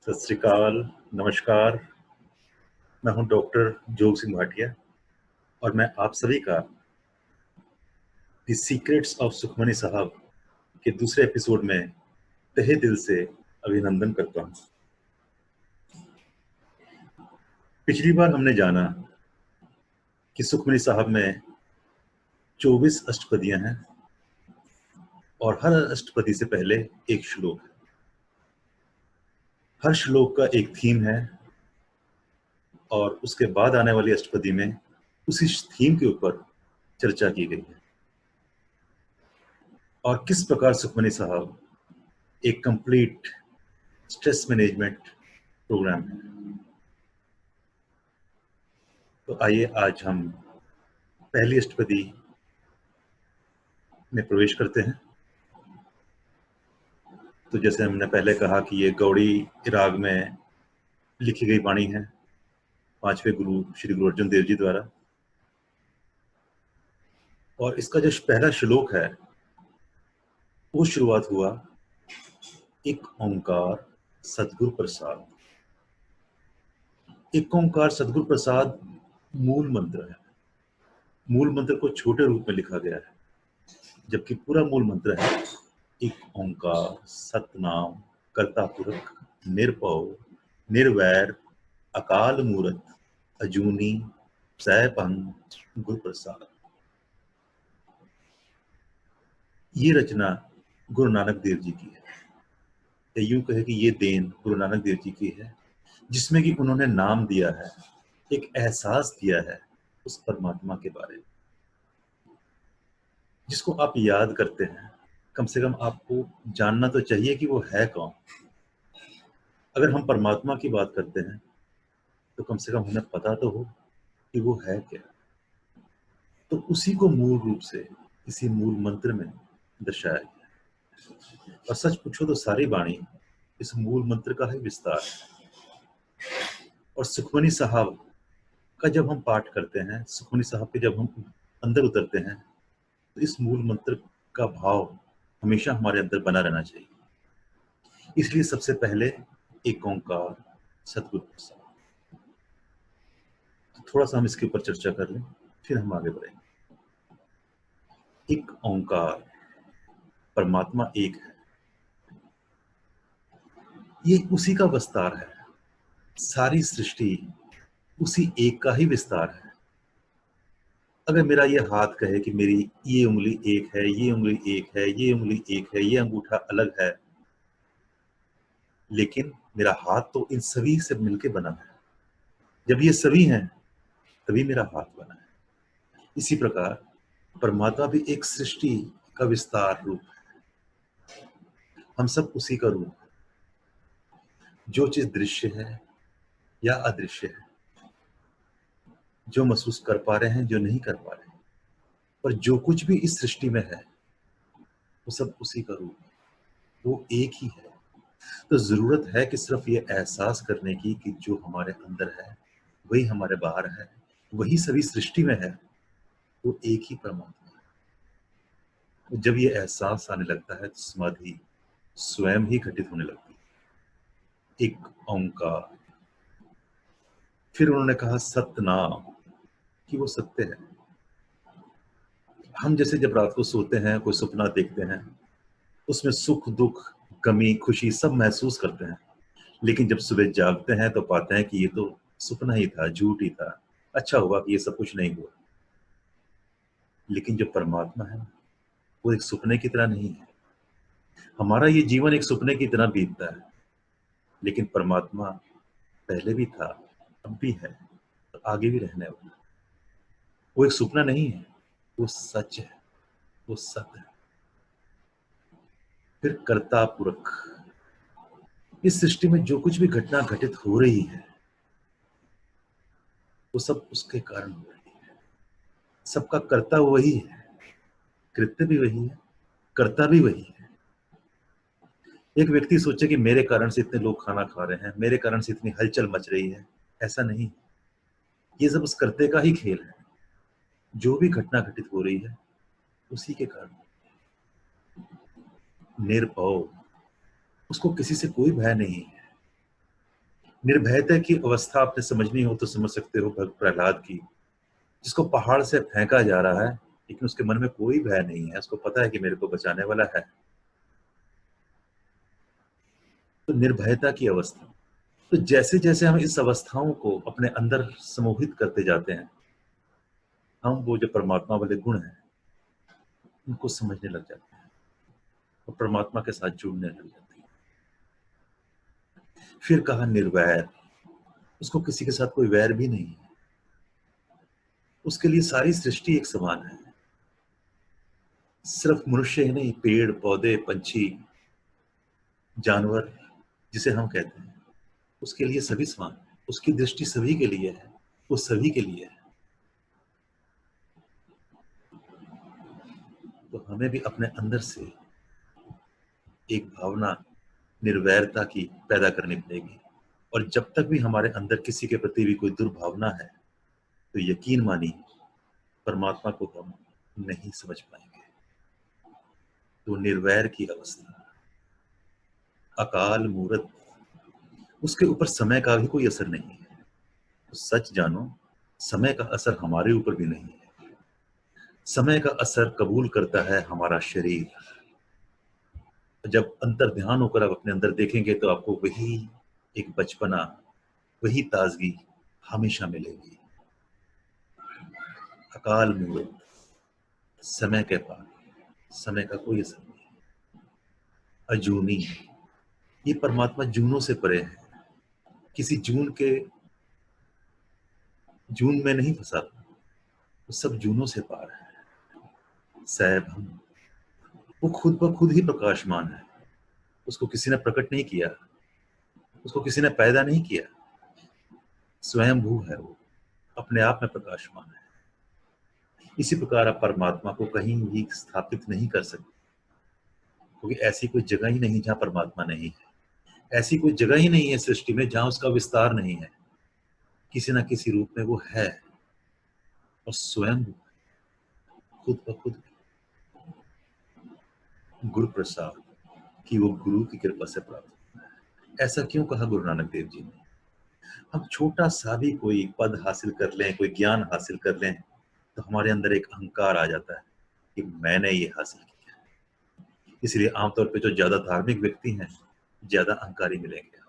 सत श्री अकाल, नमस्कार। मैं हूं डॉक्टर जोग सिंह भाटिया और मैं आप सभी का द सीक्रेट्स ऑफ सुखमनी साहब के दूसरे एपिसोड में तहे दिल से अभिनंदन करता हूं। पिछली बार हमने जाना कि सुखमनी साहब में 24 अष्टपदियां हैं और हर अष्टपदी से पहले एक श्लोक है। हर श्लोक का एक थीम है और उसके बाद आने वाली अष्टपदी में उसी थीम के ऊपर चर्चा की गई है और किस प्रकार सुखमनी साहब एक कंप्लीट स्ट्रेस मैनेजमेंट प्रोग्राम है। तो आइए आज हम पहली अष्टपदी में प्रवेश करते हैं। तो जैसे हमने पहले कहा कि ये गौड़ी राग में लिखी गई वाणी है पांचवें गुरु श्री गुरु अर्जुन देव जी द्वारा, और इसका जो पहला श्लोक है वो शुरुआत हुआ एक ओंकार सतगुरु प्रसाद। एक ओंकार सतगुरु प्रसाद मूल मंत्र है। मूल मंत्र को छोटे रूप में लिखा गया है, जबकि पूरा मूल मंत्र है एक ओंकार सतनाम कर्ता पुरख निर्भव निर्वैर अकाल मूरत अजूनी सैभंग गुरु प्रसाद। ये रचना गुरु नानक देव जी की है। यूं कहे कि ये देन गुरु नानक देव जी की है, जिसमें कि उन्होंने नाम दिया है, एक एहसास दिया है उस परमात्मा के बारे में जिसको आप याद करते हैं। कम से कम आपको जानना तो चाहिए कि वो है कौन। अगर हम परमात्मा की बात करते हैं तो कम से कम हमें पता तो हो कि वो है क्या। तो उसी को मूल रूप से इसी मूल मंत्र में दर्शाया गया। और सच पूछो तो सारी वाणी इस मूल मंत्र का ही विस्तार है। और सुखमनी साहब का जब हम पाठ करते हैं, सुखमनी साहब के जब हम अंदर उतरते हैं, तो इस मूल मंत्र का भाव हमेशा हमारे अंदर बना रहना चाहिए। इसलिए सबसे पहले एक ओंकार सतगुरु प्रसाद। तो थोड़ा सा हम इसके ऊपर चर्चा कर लें, फिर हम आगे बढ़ेंगे। एक ओंकार, परमात्मा एक है, ये उसी का विस्तार है। सारी सृष्टि उसी एक का ही विस्तार है। अगर मेरा ये हाथ कहे कि मेरी ये उंगली एक है, ये उंगली एक है, ये उंगली एक है, ये अंगूठा अलग है, लेकिन मेरा हाथ तो इन सभी से मिलके बना है। जब ये सभी हैं तभी मेरा हाथ बना है। इसी प्रकार परमात्मा भी एक सृष्टि का विस्तार रूप है। हम सब उसी का रूप है। जो चीज दृश्य है या अदृश्य है, जो महसूस कर पा रहे हैं, जो नहीं कर पा रहे हैं, पर जो कुछ भी इस सृष्टि में है वो सब उसी का रूप है। वो एक ही है। तो जरूरत है कि सिर्फ ये एहसास करने की कि जो हमारे अंदर है वही हमारे बाहर है, वही सभी सृष्टि में है, वो एक ही परमात्मा है। जब ये एहसास आने लगता है तो समाधि स्वयं ही घटित होने लगती है। एक ओंकार। फिर उन्होंने कहा सतनाम, कि वो सत्य है। हम जैसे जब रात को सोते हैं, कोई सपना देखते हैं, उसमें सुख दुख गमी खुशी सब महसूस करते हैं, लेकिन जब सुबह जागते हैं तो पाते हैं कि ये तो सपना ही था, झूठ ही था, अच्छा हुआ कि ये सब कुछ नहीं हुआ। लेकिन जो परमात्मा है वो एक सपने की तरह नहीं है। हमारा ये जीवन एक सपने की तरह बीतता है, लेकिन परमात्मा पहले भी था, अब भी है, तो आगे भी रहने वाला है। वो एक सपना नहीं है, वो सच है, वो सत्य है। फिर कर्ता पुरख। इस सृष्टि में जो कुछ भी घटना घटित हो रही है वो सब उसके कारण हो रही है। सबका कर्ता वही है, कृत्य भी वही है, कर्ता भी वही है। एक व्यक्ति सोचे कि मेरे कारण से इतने लोग खाना खा रहे हैं, मेरे कारण से इतनी हलचल मच रही है, ऐसा नहीं। ये सब उस कर्ते का ही खेल है। जो भी घटना घटित हो रही है उसी के कारण। निर्भव, उसको किसी से कोई भय नहीं है। निर्भयता की अवस्था आपने समझनी हो तो समझ सकते हो भक्त प्रहलाद की, जिसको पहाड़ से फेंका जा रहा है लेकिन उसके मन में कोई भय नहीं है, उसको पता है कि मेरे को बचाने वाला है। तो निर्भयता की अवस्था। तो जैसे जैसे हम इस अवस्थाओं को अपने अंदर समूहित करते जाते हैं, हम वो जो परमात्मा वाले गुण हैं उनको समझने लग जाते हैं और परमात्मा के साथ जुड़ने लग जाते हैं। फिर कहा निर्वैर, उसको किसी के साथ कोई वैर भी नहीं है, उसके लिए सारी सृष्टि एक समान है। सिर्फ मनुष्य ही नहीं, पेड़ पौधे पंछी जानवर जिसे हम कहते हैं, उसके लिए सभी समान है। उसकी दृष्टि सभी के लिए है, वो सभी के लिए है। तो हमें भी अपने अंदर से एक भावना निर्वैरता की पैदा करनी पड़ेगी। और जब तक भी हमारे अंदर किसी के प्रति भी कोई दुर्भावना है तो यकीन मानिए परमात्मा को हम नहीं समझ पाएंगे। तो निर्वैर की अवस्था, अकाल मूर्त, उसके ऊपर समय का भी कोई असर नहीं है। तो सच जानो, समय का असर हमारे ऊपर भी नहीं है। समय का असर कबूल करता है हमारा शरीर। जब अंतर ध्यान होकर आप अपने अंदर देखेंगे तो आपको वही एक बचपना, वही ताजगी हमेशा मिलेगी। अकाल मूर्त, समय के पार, समय का कोई असर नहीं। अजूनी, ये परमात्मा जूनों से परे है, किसी जून में नहीं फंसा, वो सब जूनों से पार है। सैभम, वो खुद ब खुद ही प्रकाशमान है, उसको किसी ने प्रकट नहीं किया, उसको किसी ने पैदा नहीं किया, स्वयंभू है वो, अपने आप में प्रकाशमान है। इसी प्रकार आप परमात्मा को कहीं भी स्थापित नहीं कर सकते, क्योंकि ऐसी कोई जगह ही नहीं जहां परमात्मा नहीं है। ऐसी कोई जगह ही नहीं है सृष्टि में जहां उसका विस्तार नहीं है। किसी ना किसी रूप में वो है और स्वयं खुद ब खुद गुरु प्रसाद कि वो गुरु की कृपा से प्राप्त होता है। ऐसा क्यों कहा गुरु नानक देव जी ने? हम छोटा सा भी कोई पद हासिल कर लें, कोई ज्ञान हासिल कर लें, तो हमारे अंदर एक अहंकार आ जाता है कि मैंने ये हासिल किया। इसलिए आमतौर पे जो ज्यादा धार्मिक व्यक्ति हैं ज्यादा अहंकारी मिलेंगे।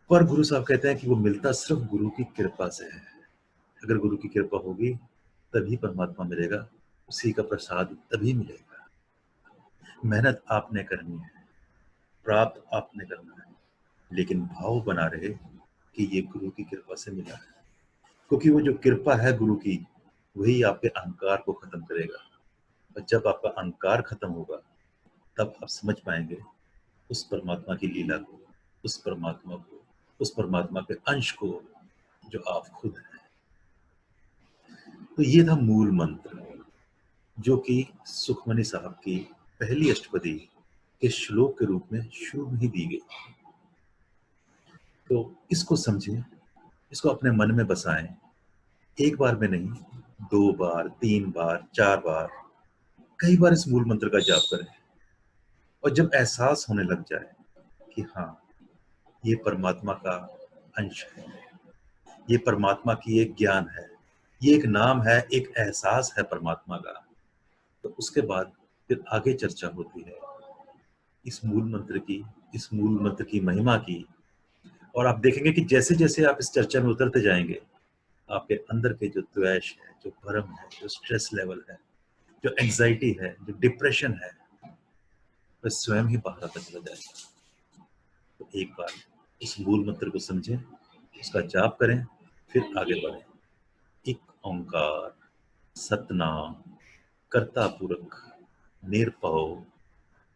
पर गुरु साहब कहते हैं कि वो मिलता सिर्फ गुरु की कृपा से है। अगर गुरु की कृपा होगी तभी परमात्मा मिलेगा, उसी का प्रसाद तभी मिलेगा। मेहनत आपने करनी है, प्राप्त आपने करना है, लेकिन भाव बना रहे कि ये गुरु की कृपा से मिला है। क्योंकि वो जो कृपा है गुरु की, वही आपके अहंकार को खत्म करेगा। और जब आपका अहंकार खत्म होगा तब आप समझ पाएंगे उस परमात्मा की लीला को, उस परमात्मा को, उस परमात्मा के अंश को जो आप खुद हैं। तो ये था मूल मंत्र, जो कि सुखमणि साहब की पहली अष्टपदी के श्लोक के रूप में शुरू में ही दी गई। तो इसको समझें, इसको अपने मन में बसाएं। एक बार में नहीं, 2 बार, 3 बार, 4 बार, कई बार इस मूल मंत्र का जाप करें। और जब एहसास होने लग जाए कि हाँ, ये परमात्मा का अंश है, ये परमात्मा की एक ज्ञान है, ये एक नाम है, एक एहसास है परमात्मा का, तो उसके बाद फिर आगे चर्चा होती है इस मूल मंत्र की, इस मूल मंत्र की महिमा की। और आप देखेंगे कि जैसे जैसे आप इस चर्चा में उतरते जाएंगे, आपके अंदर के जो द्वेष है, जो भरम है, जो स्ट्रेस लेवल है, जो एंजाइटी है, जो डिप्रेशन है, वह स्वयं ही बाहर आता चला जाएगा। तो एक बार इस मूल मंत्र को समझें, उसका जाप करें, फिर आगे बढ़ें। एक ओंकार सतनाम कर्ता पुरख निरपौ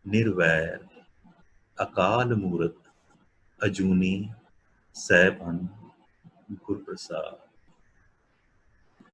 निर्वैर अकाल मूर्त अजूनी सैभन गुरु प्रसाद।